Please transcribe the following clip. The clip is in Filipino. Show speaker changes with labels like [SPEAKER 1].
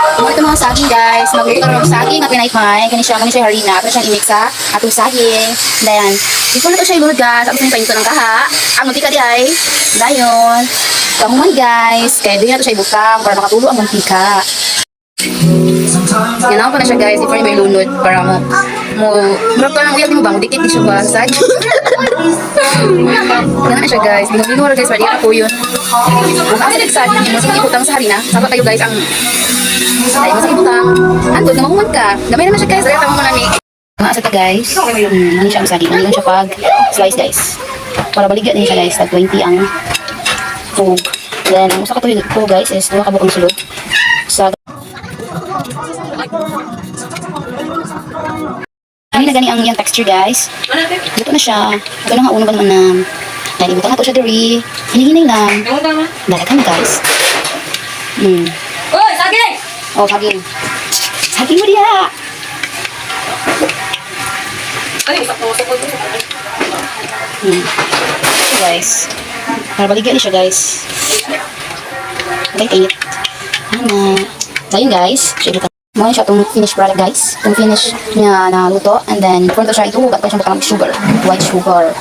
[SPEAKER 1] Ito mga saging guys. Magluto ka ng saging at pinay-may. Kani siya harina. At siyang i-mix sa atong saging. Then, before na ito siya ilunod guys. Ako sa ito ng kaha. Ang mantika di ay. Dayon. Kamuman guys. Kaya di na ito siya ibutang para makatulo ang mantika. Ginawa ko na siya guys. Before may ilunod. Para murag ka lang uyab mo ba? Dikit di siya ba? Saging. Ganun na siya guys. Bingo-bingo guys. Pwede ako yun. Kung kasi nagsaging. Masakit ibutang sa harina. Sabat tayo guys ang ay, masakit butang. Andun, namamuman ka. Gamay naman siya guys. Raya tama mo na ni. Maasa ta guys. Ano siya ang saging. Ano siya pag slice guys. Para baligyan niya siya guys. Tag 20 ang fog. Then, ang usa ka to guys is 2 kabukang sulod. Sa ano na gani ang iyang texture guys. Dito na siya. Ganun nga uno ba naman na nalimutan na to siya diri. Hinihinay lang. Dalagan guys.
[SPEAKER 2] Uy, saging!
[SPEAKER 1] Oh, saging. Saging mo diya. So guys. Para baligyan niya siya guys. Kainit. Ano. Ayun guys. Mo siya itong finished product guys. Itong finish niya na luto. And then, kung ito siya ituhog at pa siyang butang sugar. White sugar.